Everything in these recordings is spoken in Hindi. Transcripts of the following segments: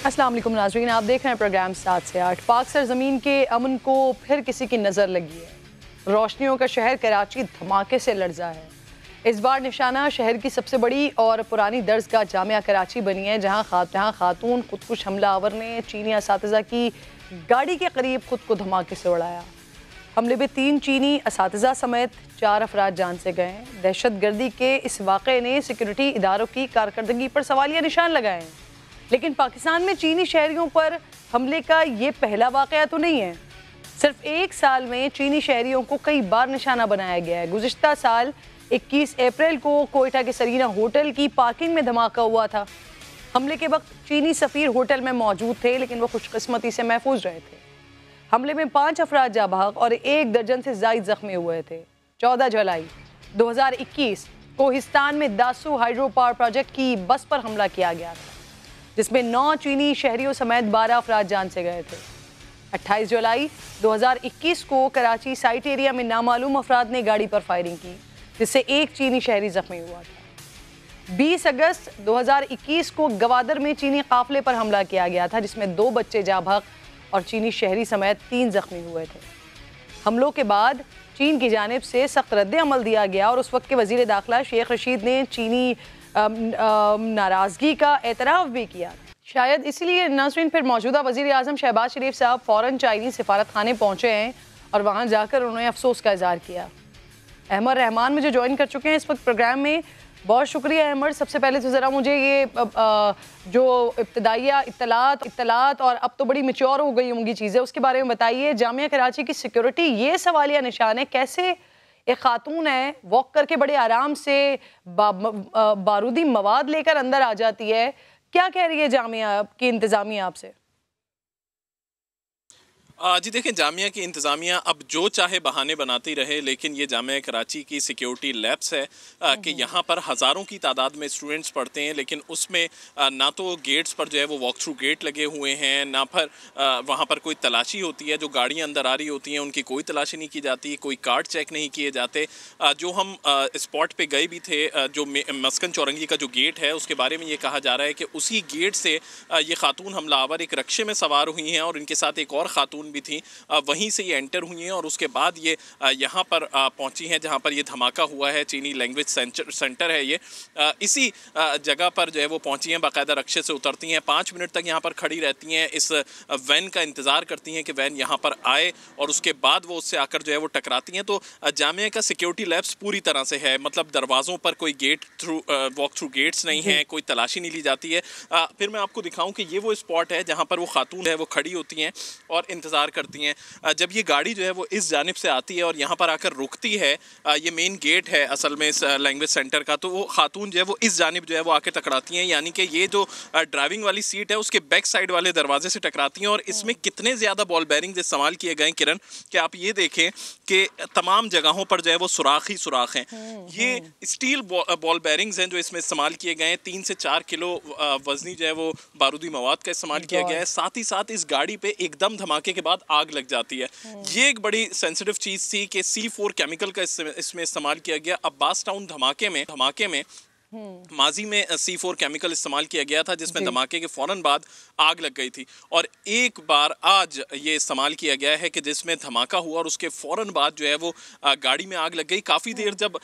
अस्सलाम वालेकुम नाज़रीन, आप देख रहे हैं प्रोग्राम 7 से 8। पाक सरजमीन के अमन को फिर किसी की नज़र लगी है। रोशनियों का शहर कराची धमाके से लर्जा है। इस बार निशाना शहर की सबसे बड़ी और पुरानी दर्जगाह जामिया कराची बनी है, जहाँ खातून खुदकुश हमलावर ने चीनी असातिज़ा की गाड़ी के करीब खुद को धमाके से उड़ाया। हमले में 3 चीनी असातिज़ा समेत 4 अफराद जान से गए हैं। दहशत गर्दी के इस वाक़े ने सिक्योरिटी इदारों की कारकर्दगी पर सवालिया निशान लगाए हैं। लेकिन पाकिस्तान में चीनी शहरियों पर हमले का ये पहला वाक़या तो नहीं है। सिर्फ एक साल में चीनी शहरियों को कई बार निशाना बनाया गया है। गुज़िश्ता साल 21 अप्रैल को कोयटा के सरीना होटल की पार्किंग में धमाका हुआ था। हमले के वक्त चीनी सफ़ीर होटल में मौजूद थे, लेकिन वो खुशकिस्मती से महफूज रहे थे। हमले में 5 अफराद जा भाग और 1 दर्जन से ज़ायद जख्मी हुए थे। 14 जुलाई 2021 कोहिस्तान में दासू हाइड्रो पावर प्रोजेक्ट की बस पर हमला किया गया था, जिसमें 9 चीनी शहरियों समेत 12 अफराद जान से गए थे। 28 जुलाई 2021 को कराची साइट एरिया में नामालूम अफराद ने गाड़ी पर फायरिंग की, जिससे 1 चीनी शहरी जख्मी हुआ था। 20 अगस्त 2021 को गवादर में चीनी काफिले पर हमला किया गया था, जिसमें 2 बच्चे जा भाग और चीनी शहरी समेत 3 जख्मी हुए थे। हमलों के बाद चीन की जानिब से सख्त रद्द अमल दिया गया और उस वक्त के वज़ीर दाखिला शेख रशीद ने चीनी नाराज़गी का एतराफ़ भी किया। शायद इसीलिए नाज़रीन फिर मौजूदा वज़ीर आज़म शहबाज शरीफ साहब फ़ौरन चाइनीज़ सिफारत खाने पहुँचे हैं और वहाँ जाकर उन्होंने अफसोस का इज़हार किया। अहमद रहमान मुझे ज्वाइन कर चुके हैं इस वक्त प्रोग्राम में। बहुत शुक्रिया अहमद। सबसे पहले तो ज़रा मुझे ये जो इब्तदाइया इत्तलात और अब तो बड़ी मैच्योर हो गई होंगी चीज़ें, उसके बारे में बताइए। जामिया कराची की सिक्योरिटी ये सवालिया निशान है, कैसे एक खातून है वॉक करके बड़े आराम से बारूदी मवाद लेकर अंदर आ जाती है। क्या कह रही है जामिया की इंतज़ामिया आपसे? जी देखें, जामिया की इंतज़ामिया अब जो चाहे बहाने बनाती रहे, लेकिन ये जामिया कराची की सिक्योरिटी लैब्स है कि यहाँ पर हज़ारों की तादाद में स्टूडेंट्स पढ़ते हैं, लेकिन उसमें ना तो गेट्स पर जो है वो वॉक थ्रू गेट लगे हुए हैं, ना पर वहाँ पर कोई तलाशी होती है। जो गाड़ियाँ अंदर आ रही होती हैं उनकी कोई तलाशी नहीं की जाती, कोई कार्ड चेक नहीं किए जाते। जो हम स्पॉट पे गए भी थे, जो मस्कन चौरंगी का जो गेट है उसके बारे में ये कहा जा रहा है कि उसी गेट से ये खातून हमलावर एक रक्शे में सवार हुई हैं और इनके साथ एक और खातून भी थी। वहीं से ये एंटर हुई हैं और उसके बाद ये यहाँ पर पहुँची हैं जहाँ पर ये धमाका हुआ है। चीनी लैंग्वेज सेंटर है ये। इसी जगह पर जो है वो पहुँची हैं, बाकायदा रक्शे से उतरती हैं, 5 मिनट तक यहाँ पर खड़ी रहती हैं, इस वैन का इंतज़ार करती हैं कि वैन यहाँ पर आए और उसके बाद वो उससे आकर जो है वो टकराती हैं। तो जामिया का सिक्योरिटी लैब्स पूरी तरह से है, मतलब दरवाज़ों पर कोई गेट वॉक थ्रू गेट्स नहीं है, कोई तलाशी नहीं ली जाती है। फिर मैं आपको दिखाऊँ कि ये वो स्पॉट है जहाँ पर वो खातून है वो खड़ी होती हैं और इंतज़ार करती हैं। जब ये गाड़ी जो है वो इस जानिब से आती है और यहाँ पर आकर रुकती है, ये मेन गेट है असल में इस लैंग्वेज सेंटर का, तो वो खातून जो है वो इस जानिब जो है वो आके टकराती हैं, यानी कि ये जो ड्राइविंग वाली सीट है उसके बैक साइड वाले दरवाजे से टकराती हैं। और इसमें कितने ज़्यादा बॉल बेरिंग इस्तेमाल किए गए किरण, कि आप ये देखें कि तमाम जगहों पर जो है वो सुराख ही सुराख हैं। ये स्टील बॉल बेरिंग्स हैं जो इसमें इस्तेमाल किए गए हैं। 3 से 4 किलो वजनी जो है वो बारूदी मवाद का इस्तेमाल किया गया है। साथ ही साथ इस गाड़ी पे एकदम धमाके के बाद आग लग जाती है। ये एक बड़ी सेंसिटिव चीज़ थी कि C4 केमिकल का इसमें इस्तेमाल किया गया। अब्बास टाउन धमाके में माजी में C4 केमिकल इस्तेमाल किया गया था, जिसमें धमाके के फ़ौरन बाद आग लग गई थी। और एक बार आज ये इस्तेमाल किया गया है कि जिसमें धमाका हुआ और उसके फ़ौरन बाद जो है वो गाड़ी में आग लग गई। काफ़ी देर जब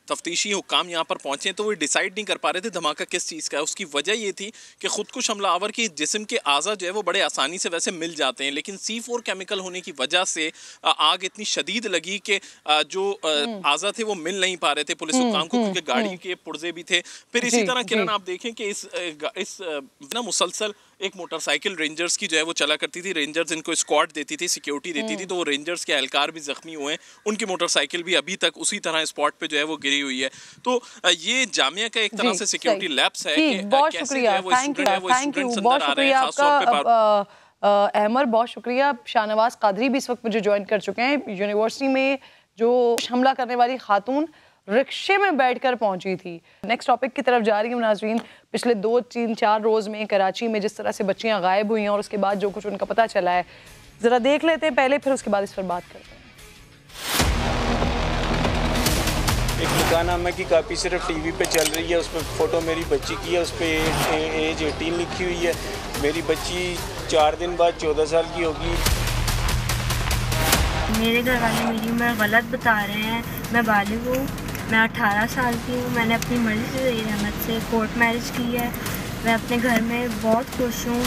तफ्तीशी हुक्काम यहाँ पर पहुँचे तो वो डिसाइड नहीं कर पा रहे थे धमाका किस चीज़ का है। उसकी वजह ये थी कि ख़ुदकुश हमलावर की जिस्म के आज़ा जो है वो बड़े आसानी से वैसे मिल जाते हैं, लेकिन C4 केमिकल होने की वजह से आग इतनी शदीद लगी कि जो आज़ा थे वो मिल नहीं पा रहे थे पुलिस हुक्काम को, क्योंकि गाड़ी के पुर्जे भी थे। फिर इसी तरह किरण आप देखें कि इस ना मुसलसल एक मोटरसाइकिल रेंजर्स की जो है वो चला करती थी। रेंजर्स इनको स्क्वाड देती थी, सिक्योरिटी देती थी, तो वो रेंजर्स के एहलकार भी जख्मी हुए हैं। उनकी मोटरसाइकिल भी अभी तक उसी तरह स्पॉट पे जो है वो गिरी हुई है। तो ये जामिया का एक तरह से सिक्योरिटी लैब्स है कि बहुत शुक्रिया, थैंक यू, बहुत शुक्रिया आपका अहमद, बहुत शुक्रिया। शाहनवाज कादरी भी इस वक्त मुझे ज्वाइन कर चुके हैं। यूनिवर्सिटी में जो हमला करने वाली खातून रिक्शे में बैठकर पहुंची थी। नेक्स्ट टॉपिक की तरफ जा रही हूँ नाज़रीन। पिछले 2, 3, 4 रोज़ में कराची में जिस तरह से बच्चियाँ गायब हुई हैं और उसके बाद जो कुछ उनका पता चला है, ज़रा देख लेते हैं पहले, फिर उसके बाद इस पर बात करते हैं। एक निकाहनामा की कापी सिर्फ टीवी पे चल रही है, उसमें फ़ोटो मेरी बच्ची की है, उस पर एज 18 लिखी हुई है। मेरी बच्ची 4 दिन बाद 14 साल की होगी। मेरे घर वाले मेरी उम्र गलत बता रहे हैं। मैं बालिग हूँ, मैं 18 साल की हूँ। मैंने अपनी मर्ज़ी से ज़हीर अहमद से कोर्ट मैरिज की है। मैं अपने घर में बहुत खुश हूँ।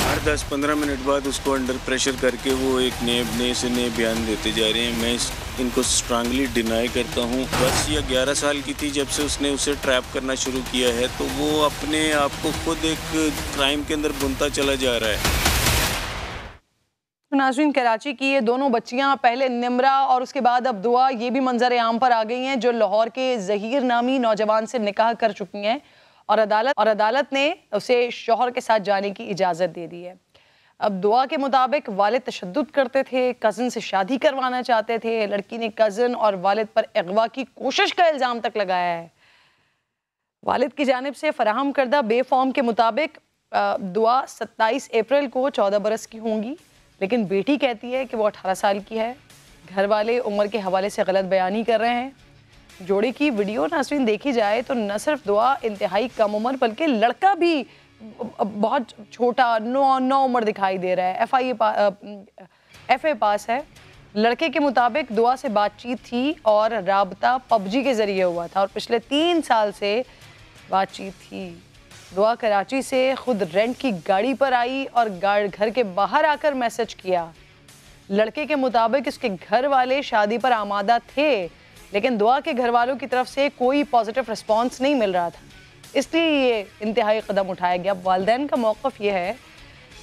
हर 10-15 मिनट बाद उसको अंडर प्रेशर करके वो एक नए से नए बयान देते जा रहे हैं। मैं इनको स्ट्रांगली डिनाई करता हूँ। 10 या 11 साल की थी जब से उसने उसे ट्रैप करना शुरू किया है, तो वो अपने आप को खुद एक क्राइम के अंदर बुनता चला जा रहा है। नाज़रीन, कराची की ये दोनों बच्चियां, पहले निम्रा और उसके बाद अब दुआ, ये भी मंजर आम पर आ गई हैं, जो लाहौर के ज़हीर नामी नौजवान से निकाह कर चुकी हैं और अदालत ने उसे शौहर के साथ जाने की इजाज़त दे दी है। अब दुआ के मुताबिक वालिद तशद्दुद करते थे, कज़न से शादी करवाना चाहते थे। लड़की ने कज़न और वालिद पर अगवा की कोशिश का इल्ज़ाम तक लगाया है। वालिद की जानिब से फराहम करदा बे फॉर्म के मुताबिक दुआ 27 अप्रैल को 14 बरस की होंगी, लेकिन बेटी कहती है कि वो 18 साल की है। घर वाले उम्र के हवाले से गलत बयानी कर रहे हैं। जोड़े की वीडियो नाज़रीन देखी जाए तो न सिर्फ दुआ इंतहाई कम उम्र, बल्कि लड़का भी बहुत छोटा, नौ उम्र दिखाई दे रहा है। FA पास है। लड़के के मुताबिक दुआ से बातचीत थी और राबता PUBG के ज़रिए हुआ था और पिछले 3 साल से बातचीत थी। दुआ कराची से खुद रेंट की गाड़ी पर आई और घर के बाहर आकर मैसेज किया। लड़के के मुताबिक उसके घर वाले शादी पर आमादा थे, लेकिन दुआ के घर वालों की तरफ से कोई पॉजिटिव रिस्पांस नहीं मिल रहा था, इसलिए ये इंतहाई कदम उठाया गया। वालिदैन का मौक़िफ़ ये है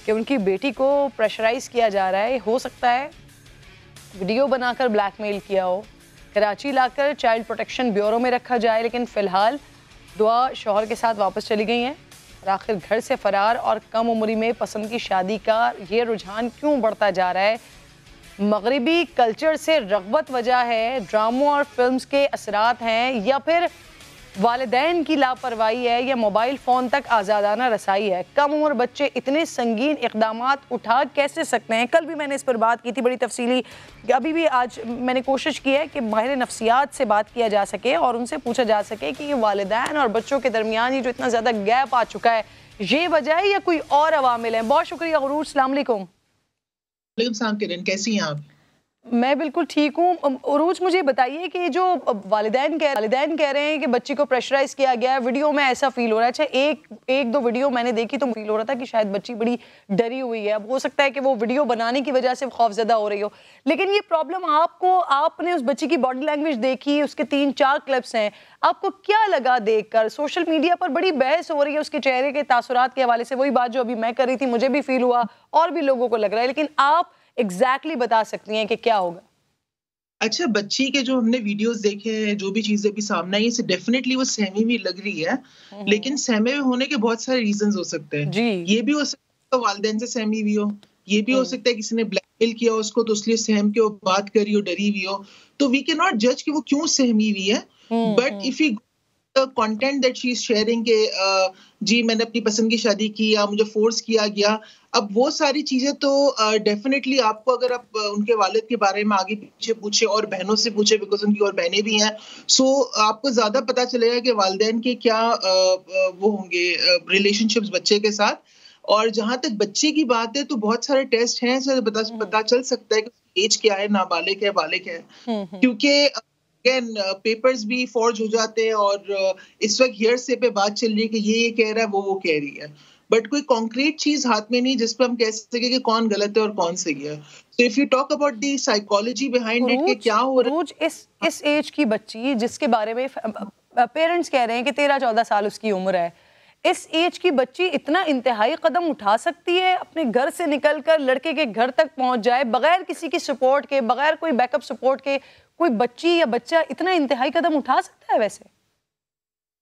कि उनकी बेटी को प्रेशराइज़ किया जा रहा है। हो सकता है वीडियो बनाकर ब्लैकमेल किया हो, कराची लाकर चाइल्ड प्रोटेक्शन ब्यूरो में रखा जाए, लेकिन फ़िलहाल दुआ शौहर के साथ वापस चली गई हैं। और आखिर घर से फ़रार और कम उम्री में पसंद की शादी का ये रुझान क्यों बढ़ता जा रहा है? मगरिबी कल्चर से रग़बत वजह है, ड्रामों और फिल्म्स के असरात हैं, या फिर वालिदैन की लापरवाही है, या मोबाइल फ़ोन तक आज़ादाना रसाई है? कम उम्र बच्चे इतने संगीन इक़दामात उठा कैसे सकते हैं? कल भी मैंने इस पर बात की थी बड़ी तफसीली। अभी भी आज मैंने कोशिश की है कि माहिर नफ्सियात से बात किया जा सके और उनसे पूछा जा सके कि ये वालिदैन और बच्चों के दरमियान ये जो इतना ज़्यादा गैप आ चुका है, ये वजह है या कोई और अवामिल हैं? बहुत शुक्रिया उरूज, अस्सलाम वालेकुम। किरण, कैसी हैं आप? मैं बिल्कुल ठीक हूँ। उरूज, मुझे बताइए कि जो वालिदैन कह रहे हैं कि बच्ची को प्रेशराइज किया गया है, वीडियो में ऐसा फील हो रहा है। अच्छा, एक दो वीडियो मैंने देखी तो फील हो रहा था कि शायद बच्ची बड़ी डरी हुई है। अब हो सकता है कि वो वीडियो बनाने की वजह से खौफजदा हो रही हो, लेकिन ये प्रॉब्लम आपने उस बच्ची की बॉडी लैंग्वेज देखी, उसके 3-4 क्लिप्स हैं, आपको क्या लगा देखकर? सोशल मीडिया पर बड़ी बहस हो रही है उसके चेहरे के तासुरात के हवाले से। वही बात जो अभी मैं कर रही थी, मुझे भी फील हुआ और भी लोगों को लग रहा है, लेकिन आप एग्जैक्टली बता सकती हैं कि क्या होगा? अच्छा, बच्ची के जो हमने वीडियोस देखे हैं, जो भी चीजें भी सामने आई, इसे डेफिनेटली वो सहमी हुई लग रही है, लेकिन सहमे हुए होने के बहुत सारे रीजंस हो सकते हैं। ये भी हो सकता है वालिदैन से सहमी हुई हो, ये भी हो सकता है किसी ने ब्लैकमेल किया उसको तो इसलिए सहम के वो बात करी हो, डरी हुई हो। तो वी कैन नॉट जज कि वो क्यों सहमी हुई है, but if you content that she is sharing के जी मैंने अपनी पसंद की शादी की या मुझे फोर्स किया गया, अब वो सारी चीजें तो डेफिनेटली आपको, अगर आप उनके वालिद के बारे में आगे पीछे पूछे और बहनों से पूछे, बिकॉज उनकी और बहनें भी हैं, सो आपको ज्यादा पता चलेगा कि वालिदैन के क्या वो होंगे रिलेशनशिप्स बच्चे के साथ। और जहां तक बच्चे की बात है तो बहुत सारे टेस्ट हैं, पता चल सकता है कि एज क्या है, नाबालिग है, बालिग है, क्योंकि पेपर्स भी फॉर्ज हो जाते हैं और इस वक्त हियरसे पे बात चल रही है कि ये कह रहा है, वो कह रही है, बट कोई कॉन्क्रीट चीज हाथ में नहीं जिस पे हम कह सके कि कौन गलत है और कौन सही है। So if you talk about the psychology behind it, कि क्या हो रहा है इस एज की बच्ची जिसके बारे में पेरेंट्स कह रहे हैं कि 13-14 साल उसकी उम्र है, इस एज की बच्ची इतना इंतहाई कदम उठा सकती है? अपने घर से निकलकर लड़के के घर तक पहुंच जाए बगैर किसी की सपोर्ट के, बगैर कोई बैकअप सपोर्ट के? कोई बच्ची या बच्चा इतना इंतहाई कदम उठा सकता है वैसे?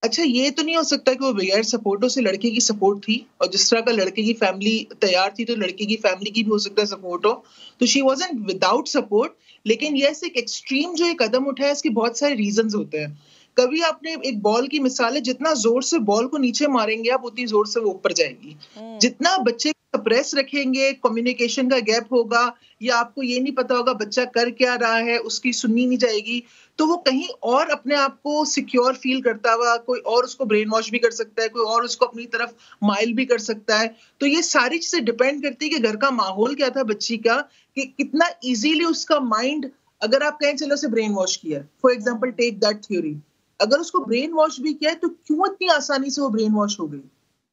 अच्छा, ये तो नहीं हो सकता कि वो बगैर सपोर्टों से, लड़के की सपोर्ट थी, और जिस तरह का लड़के की फैमिली तैयार थी तो लड़के की फैमिली की भी हो सकता है सपोर्ट हो, तो शी वाज़न्ट विदाउट सपोर्ट। लेकिन यस, एक एक्सट्रीम जो ये कदम उठाया, इसके बहुत सारे रीजंस होते हैं। कभी आपने एक बॉल की मिसाल है, जितना जोर से बॉल को नीचे मारेंगे आप, उतनी जोर से वो ऊपर जाएगी। जितना बच्चे सप्रेस रखेंगे, कम्युनिकेशन का गैप होगा, या आपको ये नहीं पता होगा बच्चा कर क्या रहा है, उसकी सुननी नहीं जाएगी, तो वो कहीं और अपने आप को सिक्योर फील करता हुआ कोई और उसको ब्रेन वॉश भी कर सकता है, कोई और उसको अपनी तरफ माइल भी कर सकता है। तो ये सारी चीजें डिपेंड करती है कि घर का माहौल क्या था बच्ची का, कि कितना इजीली उसका माइंड, अगर आप कहें चलो उसे ब्रेन वॉश किया, for example take that theory, अगर उसको ब्रेन वॉश भी किया है तो क्यों इतनी आसानी से वो ब्रेन वॉश हो गई?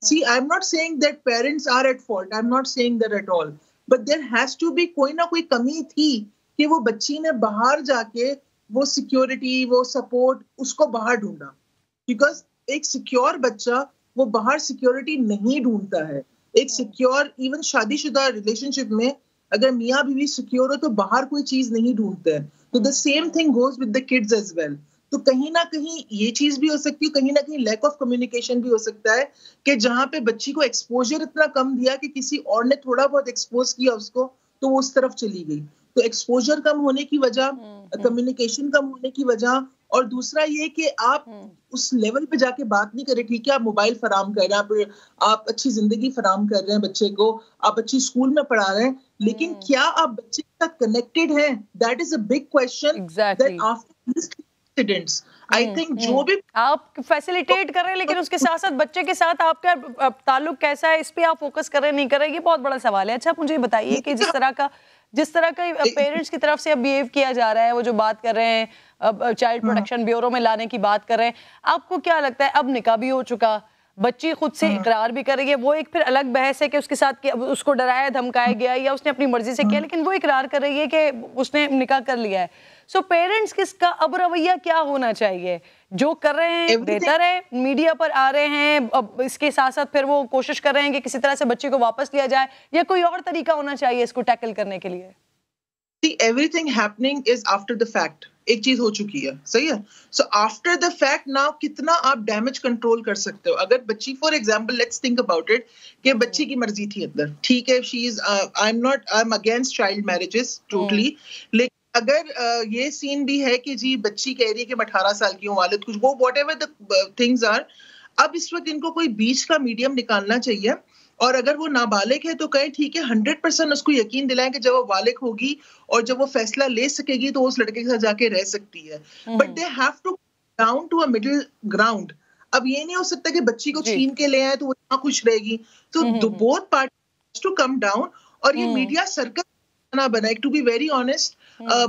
See, I'm not saying that parents are at fault. I'm not saying that at all. But there has to be कोई ना कोई कमी थी कि वो बच्ची ने बाहर जाके वो सिक्योरिटी, वो सपोर्ट उसको बाहर ढूंढा। बिकॉज एक सिक्योर बच्चा वो बाहर सिक्योरिटी नहीं ढूंढता है। एक सिक्योर, इवन शादीशुदा रिलेशनशिप में अगर मियाँ बीवी सिक्योर हो तो बाहर कोई चीज नहीं ढूंढते हैं। तो the same thing goes with the kids as well. तो कहीं ना कहीं ये चीज भी हो सकती है, कहीं ना कहीं लैक ऑफ कम्युनिकेशन भी हो सकता है कि जहां पे बच्ची को एक्सपोजर इतना कम दिया कि किसी और ने थोड़ा बहुत एक्सपोज किया उसको तो वो उस तरफ चली गई। तो एक्सपोजर कम होने की वजह, कम्युनिकेशन कम होने की वजह, और दूसरा ये कि आप उस लेवल पे जाके बात नहीं करें। ठीक है, आप मोबाइल फराम कर रहे हैं, आप अच्छी जिंदगी फराम कर रहे हैं बच्चे को, आप अच्छी स्कूल में पढ़ा रहे हैं, लेकिन क्या आप बच्चे के साथ कनेक्टेड हैं? That is a big question that after I think जो भी आप फैसिलिटेट कर रहे हैं लेकिन उसके साथ साथ बच्चे के साथ आपका ताल्लुक कैसा है, इस पे आप फोकस कर रहे हैं नहीं कर रहे, ये बहुत बड़ा सवाल है। अच्छा, आप मुझे बताइए कि जिस तरह का पेरेंट्स की तरफ से अब बिहेव किया जा रहा है, वो जो बात कर रहे हैं अब चाइल्ड प्रोटेक्शन ब्यूरो में लाने की बात कर रहे हैं, आपको क्या लगता है? अब निकाह भी हो चुका, बच्ची खुद से इकरार भी कर रही है, वो एक फिर अलग बहस है कि उसके साथ उसको डराया धमकाया गया या उसने अपनी मर्जी से किया, लेकिन वो इकरार कर रही है कि उसने निकाह कर लिया है। सो पेरेंट्स किसका अब रवैया क्या होना चाहिए? जो कर रहे हैं बेहतर है, मीडिया पर आ रहे हैं, अब इसके साथ साथ फिर वो कोशिश कर रहे हैं कि किसी तरह से बच्चे को वापस लिया जाए, या कोई और तरीका होना चाहिए इसको टैकल करने के लिए? Everything happening is after the fact. एक चीज हो चुकी है, सही है। So after the fact now कितना आप डैमेज कंट्रोल कर सकते हो? अगर बच्ची, for example let's think about it, कि बच्ची की मर्जी थी अंदर, ठीक है, she is, I am against child marriages totally, लेकिन अगर ये सीन भी है कि जी बच्ची कह रही है कि मैं 18 साल की हूँ, वालिद कुछ, वो व्हाटएवर द थिंग्स आर, अब इस वक्त इनको कोई बीच का मीडियम निकालना चाहिए। और अगर वो नाबालिग है तो कहें ठीक है, 100% उसको यकीन दिलाएं कि जब वो बालिग होगी और जब वो फैसला ले सकेगी तो उस लड़के के साथ जाके रह सकती है। But they have to down to a middle ground. अब ये नहीं हो सकता कि बच्ची को छीन के ले आए तो वो यहाँ खुश रहेगी। तो both parties to come down, और ये मीडिया सर्कल ना बनाए। टू बी वेरी ऑनेस्ट,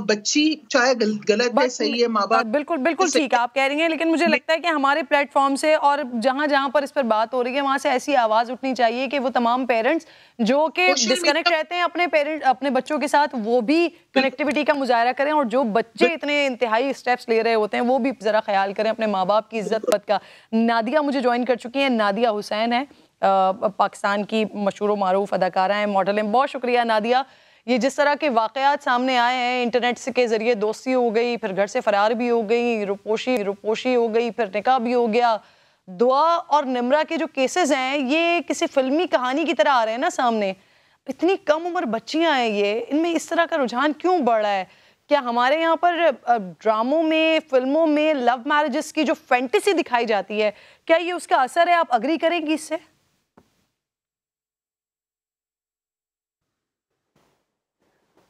बच्ची चाहे गलत है सही है, माँ बाप बिल्कुल बिल्कुल ठीक आप कह रही हैं, लेकिन मुझे लगता है कि हमारे प्लेटफॉर्म से और जहां जहां पर इस पर बात हो रही है वहां से ऐसी आवाज उठनी चाहिए कि वो तमाम पेरेंट्स जो कि डिस्कनेक्ट रहते हैं अपने बच्चों के साथ, वो भी कनेक्टिविटी का मुजाहरा करें, और जो बच्चे इतने इंतहाई स्टेप्स ले रहे होते हैं वो भी जरा ख्याल करें अपने माँ बाप की इज्जत पद का। नादिया मुझे ज्वाइन कर चुकी है, नादिया हुसैन है, पाकिस्तान की मशहूर मारूफ अदाकारा है, मॉडल है। बहुत शुक्रिया नादिया। ये जिस तरह के वाकयात सामने आए हैं, इंटरनेट के जरिए दोस्ती हो गई, फिर घर से फरार भी हो गई, रुपोशी हो गई, फिर निकाह भी हो गया, दुआ और निमरा के जो केसेस हैं ये किसी फिल्मी कहानी की तरह आ रहे हैं ना सामने। इतनी कम उम्र बच्चियां हैं ये, इनमें इस तरह का रुझान क्यों बढ़ रहा है? क्या हमारे यहाँ पर ड्रामों में, फिल्मों में लव मैरिजेस की जो फैंटेसी दिखाई जाती है, क्या ये उसका असर है? आप अग्री करेंगी इससे?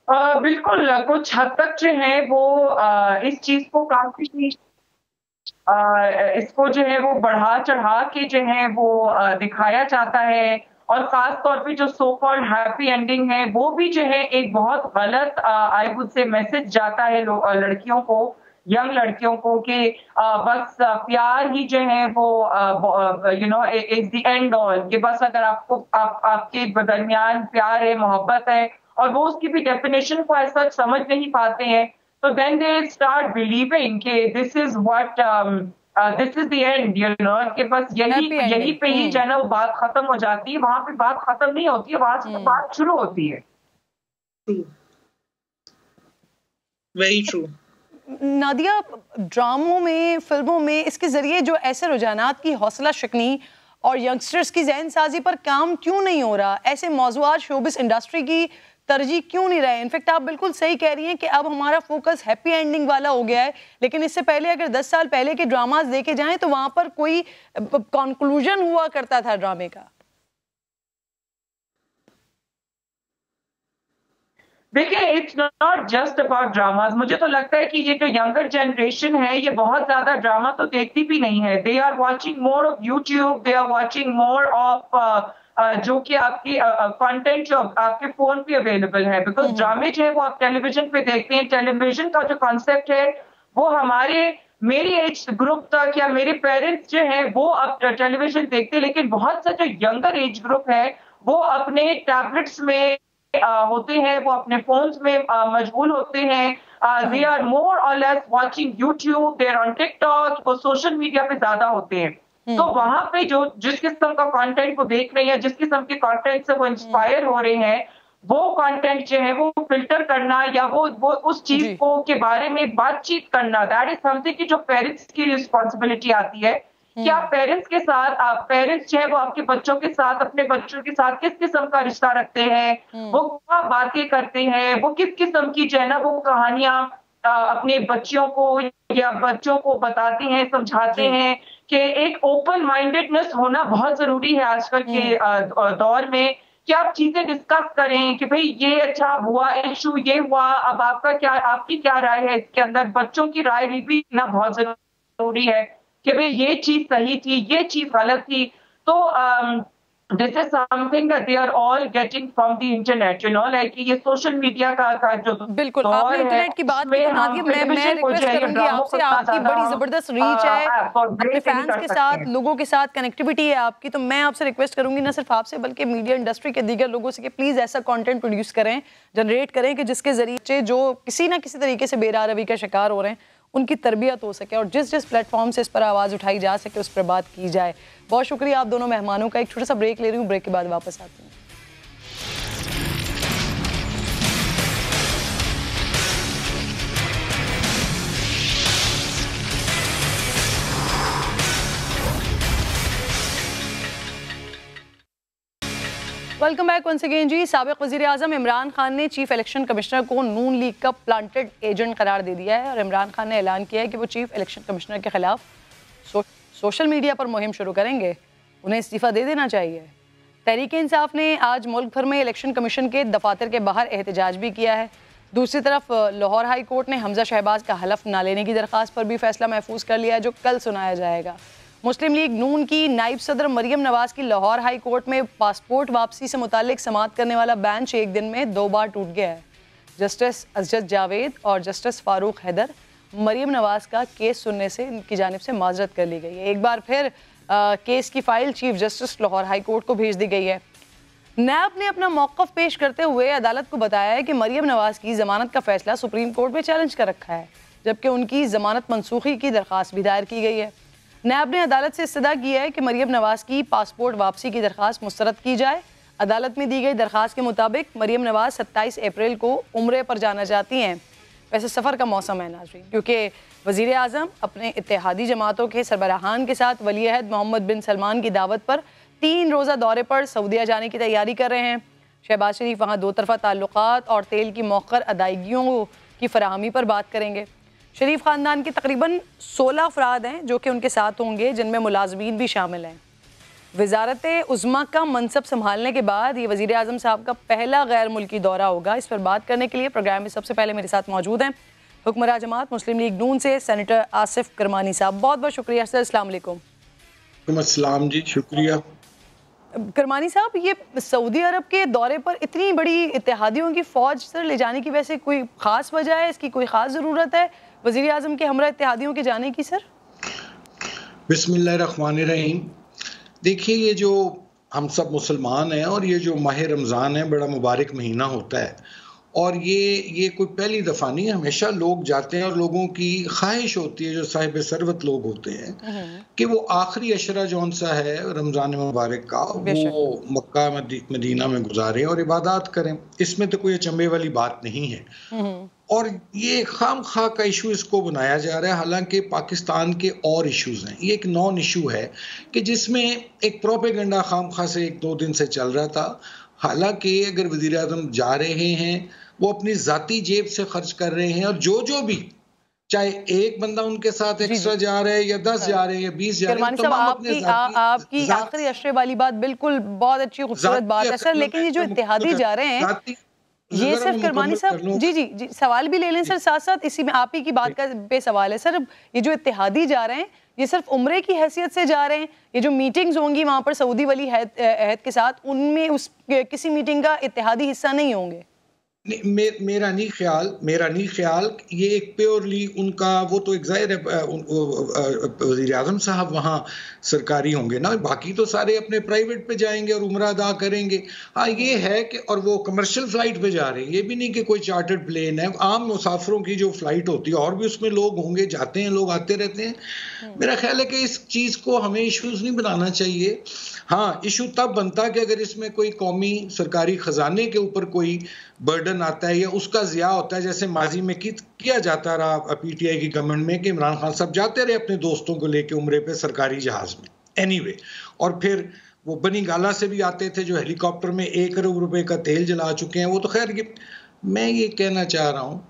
बिल्कुल, कुछ हद तक जो है वो इस चीज को काफी इसको जो है वो बढ़ा चढ़ा के जो है वो दिखाया जाता है, और खास तौर पे जो सो कॉल्ड हैप्पी एंडिंग है वो भी जो है एक बहुत गलत आई वुड से मैसेज जाता है लड़कियों को, यंग लड़कियों को, कि बस प्यार ही जो है वो you know is the end all, कि बस अगर आपके दरमियान प्यार है, मोहब्बत है, और वो उसकी भी डेफिनेशन को ऐसा समझ नहीं पाते हैं, तो देन दे स्टार्ट बिलीविंग कि this is what this is the end, you know, कि बस यही पे ही जो है ना बात खत्म हो जाती है। वहां पे बात खत्म नहीं होती है, वहां से बात शुरू होती है। Very true. नादिया, ड्रामों में, फिल्मों में इसके जरिए जो ऐसे रुझानात की हौसला शिकनी और यंगस्टर्स की जहन साजी पर काम क्यों नहीं हो रहा? ऐसे मौज़ूआत शोबिस इंडस्ट्री की तरजीह क्यों नहीं रहे? इनफैक्ट आप बिल्कुल सही कह रही हैं कि अब हमारा फोकस हैप्पी एंडिंग वाला हो गया है, लेकिन इससे पहले अगर 10 साल पहले के ड्रामास देखे जाएं तो वहां पर कोई कंक्लूजन हुआ करता था ड्रामे का। देखिए, it's not just about dramas. मुझे तो लगता है कि ये जो यंगर जनरेशन है ये बहुत ज्यादा ड्रामा तो देखती भी नहीं है। They are watching more of YouTube, they are watching more of जो कि आपकी कंटेंट जो आपके फोन पे अवेलेबल है, बिकॉज ड्रामे जो है वो आप टेलीविजन पे देखते हैं। टेलीविजन का जो कॉन्सेप्ट है वो मेरी एज ग्रुप तक या मेरे पेरेंट्स जो है वो अब टेलीविजन देखते हैं, लेकिन बहुत सा जो यंगर एज ग्रुप है वो अपने टैबलेट्स में होते हैं, वो अपने फोन्स में मशगूल होते हैं। दे आर मोर और less watching YouTube, they are on TikTok, वो सोशल मीडिया पे ज्यादा होते हैं। तो वहां पे जो जिस किस्म का कंटेंट वो देख रहे हैं, जिस किस्म के कंटेंट से वो इंस्पायर हो रहे हैं, वो कंटेंट जो है वो फिल्टर करना या वो उस चीज को के बारे में बातचीत करना, दैट इज समथिंग कि जो पेरेंट्स की रिस्पॉन्सिबिलिटी आती है कि आप पेरेंट्स जो है वो आपके बच्चों के साथ, अपने बच्चों के साथ किस किस्म का रिश्ता रखते हैं, वो क्या बातें करते हैं, वो किस किस्म की जो है ना वो कहानियां अपने बच्चों को या बच्चों को बताते हैं, समझाते हैं कि एक ओपन माइंडेडनेस होना बहुत जरूरी है आजकल के दौर में, कि आप चीजें डिस्कस करें कि भाई ये अच्छा हुआ, इशू ये हुआ, अब आपकी क्या राय है इसके अंदर। बच्चों की राय भी ना बहुत जरूरी है कि भाई ये चीज सही थी, ये चीज गलत थी। तो this is something that they are all getting from the internet, you know, like ये सोशल मीडिया का जो बिल्कुल आपने इंटरनेट की बात की, मैं रिक्वेस्ट करूंगी आपसे, आपकी बड़ी जबरदस्त रीच है अपने फैंस के साथ, लोगों के साथ कनेक्टिविटी है आपकी, तो मैं आपसे रिक्वेस्ट करूंगी ना सिर्फ आपसे बल्कि मीडिया इंडस्ट्री के दीगर लोगों से कि प्लीज ऐसा कंटेंट प्रोड्यूस करें, जनरेट करें कि जिसके जरिए जो किसी ना किसी तरीके से बेरारवी का शिकार हो रहे हैं उनकी तरबियत हो सके और जिस जिस प्लेटफॉर्म से इस पर आवाज़ उठाई जा सके उस पर बात की जाए। बहुत शुक्रिया आप दोनों मेहमानों का। एक छोटा सा ब्रेक ले रही हूँ, ब्रेक के बाद वापस आती हूँ। वेलकम बैक वंस अगेन जी। साबिक वज़ीर आज़म इमरान खान ने चीफ इलेक्शन कमिश्नर को नून लीग का प्लांटेड एजेंट करार दे दिया है और इमरान खान ने ऐलान किया है कि वो चीफ इलेक्शन कमिश्नर के खिलाफ सोशल मीडिया पर मुहिम शुरू करेंगे, उन्हें इस्तीफ़ा दे देना चाहिए। तहरीक इंसाफ ने आज मुल्क भर में इलेक्शन कमीशन के दफातर के बाहर एहतजाज भी किया है। दूसरी तरफ लाहौर हाई कोर्ट ने हमजा शहबाज का हलफ ना लेने की दरख्वास्त पर भी फैसला महफूज कर लिया है जो कल सुनाया जाएगा। मुस्लिम लीग नून की नायब सदर मरियम नवाज की लाहौर हाई कोर्ट में पासपोर्ट वापसी से मुतालिक समाअत करने वाला बेंच एक दिन में 2 बार टूट गया है। जस्टिस अजद जावेद और जस्टिस फारूक हैदर मरियम नवाज का केस सुनने से इनकी जानिब से माजरत कर ली गई है। एक बार फिर केस की file chief justice Lahore high court को भेज दी गई है। नैब ने अपना मौक़िफ़ पेश करते हुए अदालत को बताया है कि मरियम नवाज की ज़मानत का फैसला सुप्रीम कोर्ट में चैलेंज कर रखा है, जबकि उनकी ज़मानत मनसूखी की दरख्वास्त भी दायर की गई है। नैब ने अदालत से इस्तदा किया है कि मरियम नवाज की पासपोर्ट वापसी की दरख्वास्त मुस्तरद की जाए। अदालत में दी गई दरख्वास्त के मुताबिक मरियम नवाज 27 अप्रैल को उम्रे पर जाना चाहती हैं। वैसे सफ़र का मौसम है नाज़रीन, क्योंकि वज़ीर आज़म अपने इत्तेहादी जमातों के सरबराहान के साथ वली अहद मोहम्मद बिन सलमान की दावत पर 3 रोज़ा दौरे पर सऊदीया जाने की तैयारी कर रहे हैं। शहबाज शरीफ वहाँ 2 तरफ़ा ताल्लुक़ात और तेल की मौख़र अदायगियों की फराहमी पर बात करेंगे। शरीफ ख़ानदान के तकरीबन 16 अफराद हैं जो कि उनके साथ होंगे, जिनमें मुलाजमीन भी शामिल हैं। वज़ारत उज़्मा का मनसब संभालने के बाद ये वज़ीर आज़म साहब का पहला गैर मुल्की दौरा होगा। इस पर बात करने के लिए प्रोग्राम में सबसे पहले मेरे साथ मौजूद हैं हुक्मरान जमात मुस्लिम लीग नून से सेनेटर आसिफ करमानी साहब। बहुत बहुत शुक्रिया सर। अस्सलाम वालेकुम। अस्सलाम जी, शुक्रिया। करमानी साहब, ये सऊदी अरब के दौरे पर इतनी बड़ी इत्तेहादियों की फ़ौज सर ले जाने की वैसे कोई ख़ास वजह है, इसकी कोई ख़ास ज़रूरत है वज़ीर आज़म के हमरा इत्तेहादियों के जाने की सर? बिस्मिल्लाहिर्रहमानिर्रहीम। देखिए, ये जो हम सब मुसलमान हैं और ये जो माह रमज़ान है बड़ा मुबारक महीना होता है और ये कोई पहली दफ़ा नहीं, हमेशा लोग जाते हैं और लोगों की ख्वाहिश होती है, जो साहिब सरवत लोग होते हैं, कि वो आखिरी अशरा जौन सा है रमज़ान मुबारक का वो मक्का मदीना में गुजारें और इबादत करें। इसमें तो कोई अचंभे वाली बात नहीं है और ये खाम खा का इशू इसको बनाया जा रहा है, हालांकि पाकिस्तान के और इश्यूज हैं। ये एक नॉन इशू है कि जिसमें एक प्रोपेगेंडा खाम खा से 1-2 दिन से चल रहा था। हालांकि अगर वज़ीर आज़म जा रहे हैं वो अपनी ज़ाती जेब से खर्च कर रहे हैं और जो भी, चाहे एक बंदा उनके साथ एक्स्ट्रा जा रहे हैं या 10 जा रहे हैं या 20 जा रहे हैं, तो आपकी आखिरी अशरे वाली बात बिल्कुल बहुत अच्छी खूबसूरत बात है सर, लेकिन ये जो इत्तेहादी जा रहे हैं ये सिर्फ करमानी साहब जी सवाल भी ले लें सर, साथ साथ इसी में आप ही की बात का पे सवाल है सर, ये जो इत्तेहादी जा रहे हैं ये सिर्फ उम्रे की हैसियत से जा रहे हैं, ये जो मीटिंग्स होंगी वहाँ पर सऊदी वली अहद के साथ, उनमें उस किसी मीटिंग का इत्तेहादी हिस्सा नहीं होंगे? मेरा नहीं ख्याल ये एक प्योरली उनका, वो तो एक जाहिर है वज़ीर आज़म साहब वहाँ सरकारी होंगे ना, बाकी तो सारे अपने प्राइवेट पे जाएंगे और उम्रा अदा करेंगे। हाँ ये है कि, और वो कमर्शियल फ्लाइट पे जा रहे हैं, ये भी नहीं कि कोई चार्टर्ड प्लेन है, आम मुसाफिरों की जो फ्लाइट होती है, और भी उसमें लोग होंगे, जाते हैं लोग, आते रहते हैं। मेरा ख्याल है कि इस चीज़ को हमें इश्यूज नहीं बनाना चाहिए। हाँ इशू तब बनता कि अगर इसमें कोई कौमी सरकारी खजाने के ऊपर कोई बर्डन आता है या उसका ज़िया होता है, जैसे माजी में किया जाता रहा पीटीआई की गवर्नमेंट में कि इमरान खान साहब जाते रहे अपने दोस्तों को लेके उम्रे पे सरकारी जहाज में एनीवे, और फिर वो बनी गाला से भी आते थे जो हेलीकॉप्टर में 1 करोड़ रुपए का तेल जला चुके हैं, वो तो खैर। मैं ये कहना चाह रहा हूँ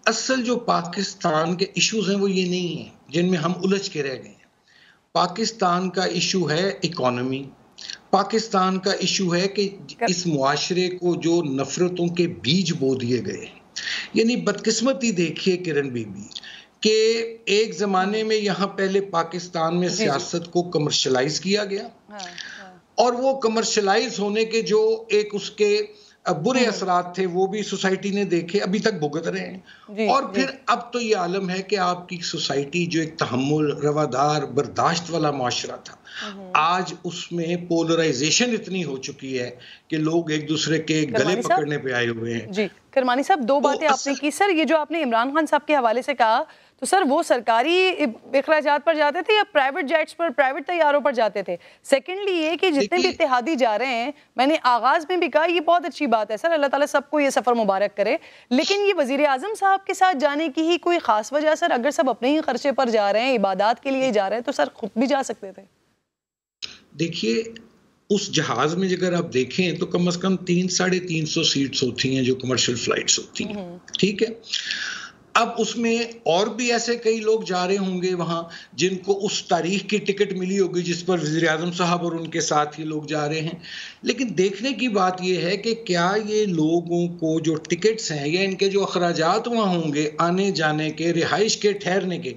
असल जो पाकिस्तान के इश्यूज हैं वो ये नहीं है जिनमें हम उलझ के रह गए हैं। पाकिस्तान का इशू है इकोनॉमी, पाकिस्तान का इशू है कि इस मुआशरे को जो नफरतों के बीज बो दिए गए, यानी बदकिस्मती देखिए किरण बीबी कि एक जमाने में यहाँ पहले पाकिस्तान में सियासत को कमर्शलाइज किया गया, और वो कमर्शलाइज होने के जो एक उसके बुरे असरात थे वो भी सोसाइटी ने देखे, अभी तक भुगत रहे हैं। और फिर अब तो ये आलम है कि आपकी सोसाइटी जो एक तहम्मुल, रवादार, बर्दाश्त वाला माशरा था, आज उसमें पोलराइजेशन इतनी हो चुकी है कि लोग एक दूसरे के गले पकड़ने पे आए हुए हैं। जी करमानी साहब, दो बातें आपने की सर। ये जो आपने इमरान खान साहब के हवाले से कहा, तो सर वो सरकारी इखराजात पर जाते थे या प्राइवेट जेट्स पर, प्राइवेट तैयारों पर जाते थे? सेकेंडली ये कि जितने भी इत्तेहादी जा रहे हैं, मैंने आगाज में भी कहा ये बहुत अच्छी बात है सर, अल्लाह ताला सबको ये सफर मुबारक करे, लेकिन ये वजीर आजम साहब के साथ जाने की ही कोई खास वजह सर? अगर सब अपने ही खर्चे पर जा रहे हैं, इबादत के लिए जा रहे हैं, तो सर खुद भी जा सकते थे। देखिए उस जहाज में अगर आप देखें तो कम से कम 300-350 सीट्स होती हैं जो कमर्शियल फ्लाइट्स होती हैं, ठीक है। अब उसमें और भी ऐसे कई लोग जा रहे होंगे वहां जिनको उस तारीख की टिकट मिली होगी जिस पर वज़ीर आज़म साहब और उनके साथ ही लोग जा रहे हैं। लेकिन देखने की बात यह है कि क्या ये लोगों को जो टिकट्स हैं या इनके जो अखराजात वहां होंगे आने जाने के, रिहाइश के, ठहरने के,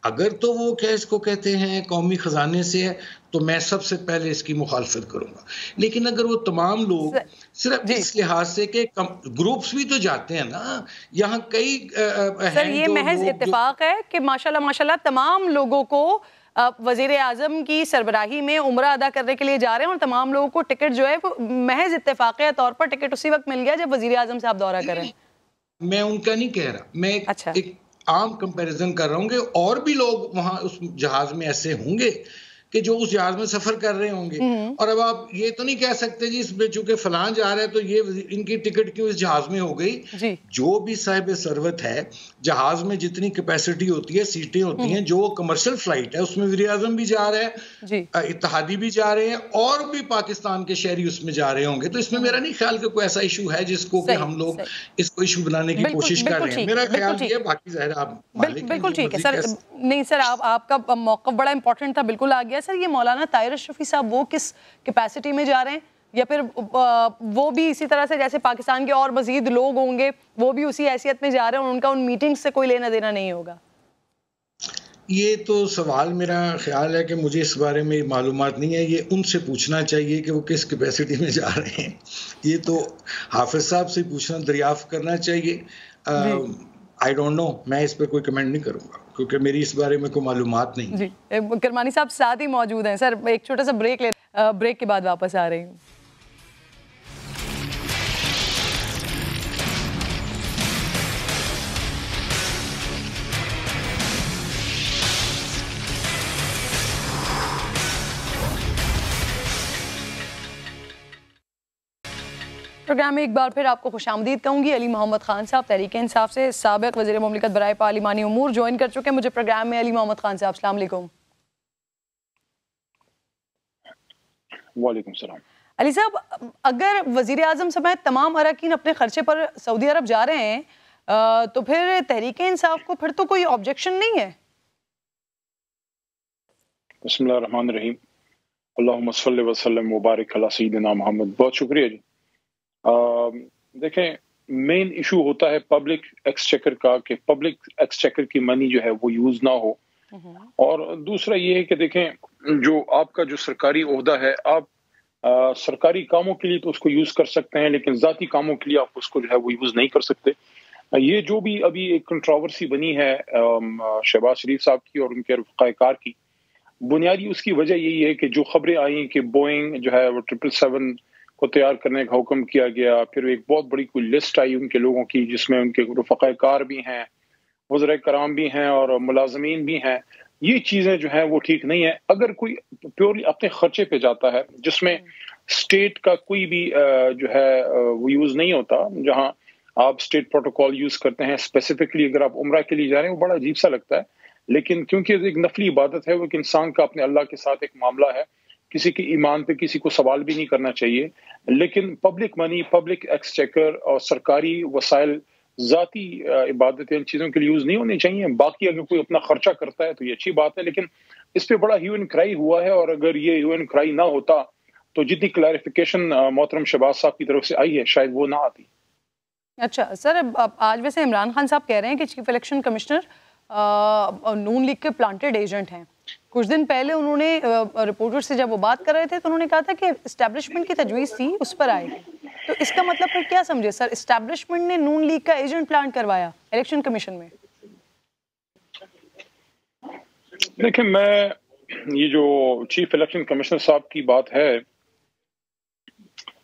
अगर तो वो क्या इसको कहते हैं कौमी खजाने से है तो मैं सबसे पहले इसकी मुखालफत करूंगा। लेकिन अगर वो तमाम लोग सिर्फ इस लिहाज से कि ग्रुप्स भी तो जाते हैं ना, यहाँ कई सर ये महज इत्तेफाक है कि माशाल्लाह तमाम लोगों को वजीर आजम की सरबराही में उम्रा अदा करने के लिए जा रहे हैं, और तमाम लोगों को टिकट जो है वो महज इत्तेफाकिया तौर पर टिकट उसी वक्त मिल गया जब वजीर आजम साहब दौरा करें। मैं उनका नहीं कह रहा, मैं एक आम कंपैरिजन कर रहा हूँ कि और भी लोग वहां उस जहाज में ऐसे होंगे कि जो उस जहाज में सफर कर रहे होंगे, और अब आप ये तो नहीं कह सकते जी इसमें चूंकि फलां जा रहा है तो ये इनकी टिकट क्यों इस जहाज में हो गई। जो भी साहिब सरवत है, जहाज में जितनी कैपेसिटी होती है, सीटें होती हैं, जो कमर्शियल फ्लाइट है उसमें वज़ीर आज़म भी जा रहे हैं, इत्तेहादी भी जा रहे हैं, और भी पाकिस्तान के शहरी उसमें जा रहे होंगे। तो इसमें मेरा नहीं ख्याल कि कोई ऐसा इशू है जिसको कि हम लोग इसको इशू बनाने की कोशिश कर रहे हैं। मेरा ख्याल ये, बाकी ज़ाहिर आप बिल्कुल ठीक है सर। नहीं सर, आपका मौक़िफ़ बड़ा इंपॉर्टेंट था, बिल्कुल आ गया सर। ये मौलाना ताहिर अशरफी साहब वो किस कैपेसिटी में जा रहे हैं, या फिर वो भी इसी तरह से जैसे पाकिस्तान के और मजीद लोग होंगे वो भी उसी हैसियत में जा रहे हैं और उनका उन मीटिंग्स से कोई लेना देना नहीं होगा? ये तो सवाल मेरा ख्याल है कि मुझे इस बारे में मालूमात नहीं है, ये उनसे पूछना चाहिए कि वो किस कैपेसिटी में जा रहे हैं। ये तो हाफिज साहब से पूछना, दरियाफ्त करना चाहिए। आई डोंट नो, मैं इस पर कोई कमेंट नहीं करूंगा क्योंकि मेरी इस बारे में कोई मालूमात नहीं। जी करमानी साहब साथ ही मौजूद हैं सर, एक छोटा सा ब्रेक के बाद वापस आ रही हूँ। प्रोग्राम में एक बार फिर आपको खुशामदीद कहूँगी। अली मोहम्मद खान साहब तहरीक इंसाफ से साबिक वज़ीर मुमलिकत बराए पार्लिमानी उमूर ज्वाइन कर चुके हैं मुझे प्रोग्राम में। अली मोहम्मद खान साहब अस्सलाम वालेकुम। वालेकुम सलाम। अली साहब, अगर वज़ीर आज़म समेत तमाम अरकान अपने खर्चे पर सऊदी अरब जा रहे हैं तो फिर तहरीक इंसाफ को फिर तो कोई ऑब्जेक्शन नहीं है? बिस्मिल्लाह रहमान रहीम, अल्लाहुम्मा सल्लि व सल्लिम व बारिक अला सय्यिदिना मोहम्मद। बहुत शुक्रिया जी। देखें, मेन इशू होता है पब्लिक एक्सचेकर का, कि पब्लिक एक्सचेकर की मनी जो है वो यूज ना हो। और दूसरा ये है कि देखें, जो आपका जो सरकारी ओहदा है, आप सरकारी कामों के लिए तो उसको यूज कर सकते हैं, लेकिन जाती कामों के लिए आप उसको जो है वो यूज नहीं कर सकते। ये जो भी अभी एक कंट्रोवर्सी बनी है शहबाज शरीफ साहब की और उनके रफ़ाकार की, बुनियादी उसकी वजह यही है कि जो खबरें आई कि बोइंग जो है वो 777 को तैयार करने का हुक्म किया गया, फिर एक बहुत बड़ी कोई लिस्ट आई उनके लोगों की जिसमें उनके रफ़ाकार भी हैं, वज़राए कराम भी हैं और मुलाजमीन भी हैं। ये चीज़ें जो हैं वो ठीक नहीं है। अगर कोई प्योरली अपने खर्चे पे जाता है जिसमें स्टेट का कोई भी जो है वो यूज़ नहीं होता, जहाँ आप स्टेट प्रोटोकॉल यूज़ करते हैं, स्पेसिफिकली अगर आप उम्रा के लिए जा रहे हैं, वो बड़ा अजीब सा लगता है। लेकिन क्योंकि एक नफली इबादत है, वो एक इंसान का अपने अल्लाह के साथ एक मामला है, किसी के ईमान पे किसी को सवाल भी नहीं करना चाहिए। लेकिन पब्लिक मनी, पब्लिक एक्सचेकर और सरकारी वसाइल जाती इबादतें इन चीज़ों के लिए यूज़ नहीं होनी चाहिए। बाकी अगर कोई अपना खर्चा करता है तो ये अच्छी बात है, लेकिन इस पे बड़ा ह्यू एंड क्राई हुआ है, और अगर ये ह्यू एंड क्राई ना होता तो जितनी क्लैरिफिकेशन मोहतरम शहबाज साहब की तरफ से आई है शायद वो ना आती। अच्छा सर, अब आज वैसे इमरान खान साहब कह रहे हैं कि चीफ इलेक्शन कमिश्नर नून लीग के प्लांटेड एजेंट हैं। कुछ दिन पहले उन्होंने रिपोर्टर से जब वो बात कर रहे थे तो उन्होंने कहा था कि एस्टैब्लिशमेंट की तजवीज़ थी उस पर आएगी। तो इसका मतलब फिर क्या समझे सर, एस्टैब्लिशमेंट ने नून लीग का एजेंट प्लांट करवाया इलेक्शन कमीशन में? देखिए, मैं ये जो चीफ इलेक्शन कमिश्नर साहब की बात है,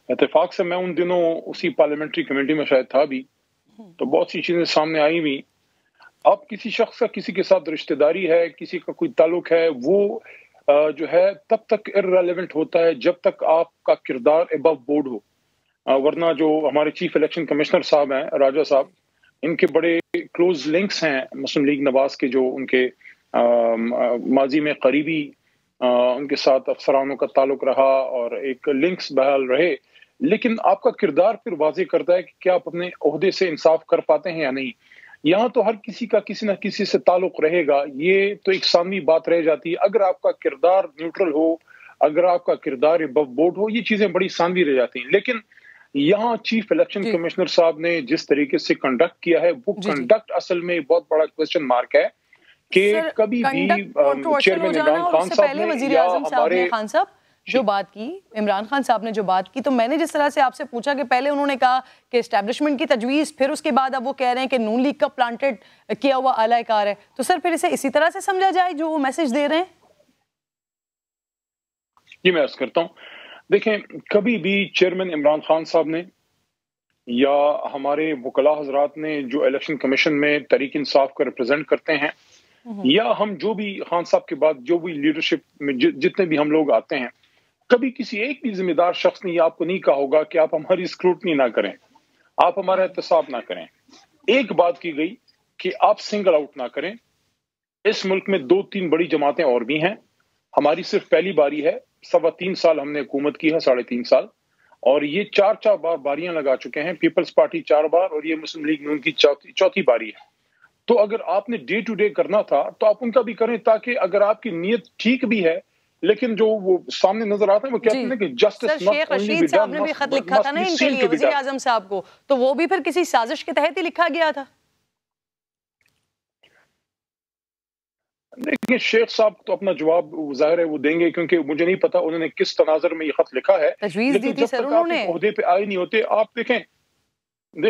इत्तेफाक से मैं उन दिनों उसी पार्लियामेंट्री कमेटी में शायद था भी, तो बहुत सी चीजें सामने आई भी। अब किसी शख्स का किसी के साथ रिश्तेदारी है, किसी का कोई ताल्लुक है, वो जो है तब तक इररेलेवेंट होता है जब तक आपका किरदार अबव बोर्ड हो। वरना जो हमारे चीफ इलेक्शन कमिश्नर साहब हैं, राजा साहब, इनके बड़े क्लोज लिंक्स हैं मुस्लिम लीग नवाज के, जो उनके माजी में करीबी उनके साथ अफसरानों का ताल्लुक रहा और एक लिंक्स बहाल रहे। लेकिन आपका किरदार फिर वाज़ेह करता है कि क्या आप अपने ओहदे से इंसाफ कर पाते हैं या नहीं। यहाँ तो हर किसी का किसी न किसी से ताल्लुक रहेगा, ये तो एक सामनी बात रह जाती है। अगर आपका किरदार न्यूट्रल हो, अगर आपका किरदार अबव बोर्ड हो, ये चीजें बड़ी सानवी रह जाती हैं। लेकिन यहाँ चीफ इलेक्शन कमिश्नर साहब ने जिस तरीके से कंडक्ट किया है, वो कंडक्ट असल में बहुत बड़ा क्वेश्चन मार्क है कि कभी भी चेयरमैन इमरान खान साहब ने या हमारे खान साहब जो बात की, इमरान खान साहब ने जो बात की, तो मैंने जिस तरह से आपसे पूछा कि पहले उन्होंने कहा कि एस्टैब्लिशमेंट की तजवीज़, फिर उसके बाद अब वो कह रहे हैं कि नून लीग का प्लांटेड किया हुआ आलाकार है, तो सर फिर इसे इसी तरह से समझा जाए जो वो मैसेज दे रहे हैं? जी मैं अर्ज करता हूँ, देखें, कभी भी चेयरमैन इमरान खान साहब ने या हमारे वकला हजरात ने जो इलेक्शन कमीशन में तहरीक इंसाफ को रिप्रेजेंट करते हैं, या हम जो भी खान साहब के बाद जो भी लीडरशिप में जितने भी हम लोग आते हैं, कभी किसी एक भी जिम्मेदार शख्स ने ये आपको नहीं कहा होगा कि आप हमारी स्क्रूटनी ना करें, आप हमारा एहतसाब ना करें। एक बात की गई कि आप सिंगल आउट ना करें। इस मुल्क में 2-3 बड़ी जमातें और भी हैं, हमारी सिर्फ पहली बारी है। 3.25 साल हमने हुकूमत की है, 3.5 साल, और ये 4 बार बारियां लगा चुके हैं। पीपल्स पार्टी 4 बार और ये मुस्लिम लीग नून की चौथी बारी है। तो अगर आपने डे टू डे करना था तो आप उनका भी करें, ताकि अगर आपकी नीयत ठीक भी है, लेकिन जो वो सामने नजर आता है वो कहते हैं कि जस्टिस शेख रशीद साहब ने भी खत लिखा था ना इनके लिए वज़ीर आज़म साहब को, तो वो भी फिर किसी साजिश के तहत ही लिखा गया था। देखिए, शेख साहब तो अपना जवाब जाहिर है वो देंगे, क्योंकि मुझे नहीं पता उन्होंने किस तनाजर में ये खत लिखा है। लेकिन जब तक आप एक ओहदे पे आए नहीं होते, आप देखें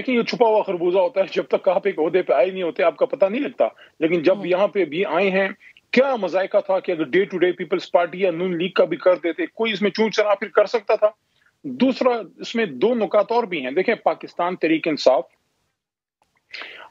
ये छुपा हुआ खरबूजा होता है, जब तक आप एक ओहदे पे आए नहीं होते आपका पता नहीं लगता। लेकिन जब यहाँ पे भी आए हैं, क्या मजायका था कि अगर day to day peoples party या नून लीग का भी कर देते, कोई इसमें चूंच चना फिर कर सकता था। दूसरा, इसमें 2 नुकात और भी हैं। देखें, पाकिस्तान तहरीक इंसाफ,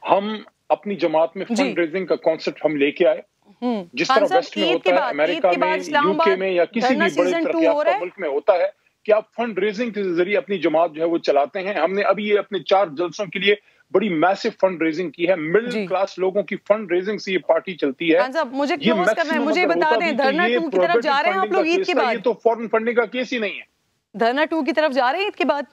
हम अपनी जमात में फंड रेजिंग का कॉन्सेप्ट हम लेके आए, जिस तरह वेस्ट में होता है, अमेरिका में, यूके में या किसी भी बड़े तरक्याफ्ता मुल्क में होता है कि आप फंड रेजिंग के जरिए अपनी जमात जो है वो चलाते हैं। हमने अभी ये अपने 4 जलसों के लिए बड़ी मैसिव फंड रेजिंग की है। मिडिल क्लास लोगों की फंड रेजिंग से ये पार्टी चलती है। मुझे क्लोज करना है, मुझे बता दें, धरना 2 की तरफ जा रहे हैं आप लोग ईद के बाद? ये तो फॉरेन फंडिंग का केस ही नहीं है। धरना 2 की तरफ जा रहे हैं ईद के बाद?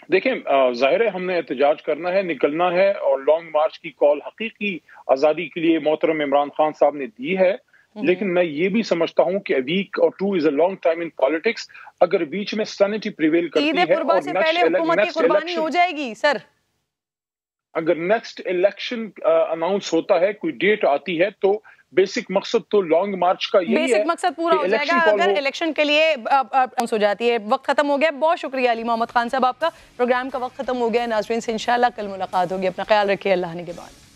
देखें, जाहिर है हमने एहतजाज करना है, निकलना है, और लॉन्ग मार्च की कॉल हकीकी आज़ादी के लिए मोहतरम इमरान खान साहब ने दी है। लेकिन मैं ये भी समझता हूँ कि वीक और 2 is a long time in politics. अगर बीच में सैनिटी प्रिवेल करती है और से पहले हुकूमत की कुर्बानी हो जाएगी सर, अगर नेक्स्ट इलेक्शन अनाउंस होता है, कोई डेट आती है, तो बेसिक मकसद तो लॉन्ग मार्च का यही है। बेसिक मकसद पूरा हो जाएगा अगर इलेक्शन के लिए अनाउंस हो जाती है। वक्त खत्म हो गया, बहुत शुक्रिया अली मोहम्मद खान साहब आपका। प्रोग्राम का वक्त खत्म हो गया। नाज़रीन से इंशाल्लाह कल मुलाकात होगी। अपना ख्याल रखिए, अल्लाह ने के बाद।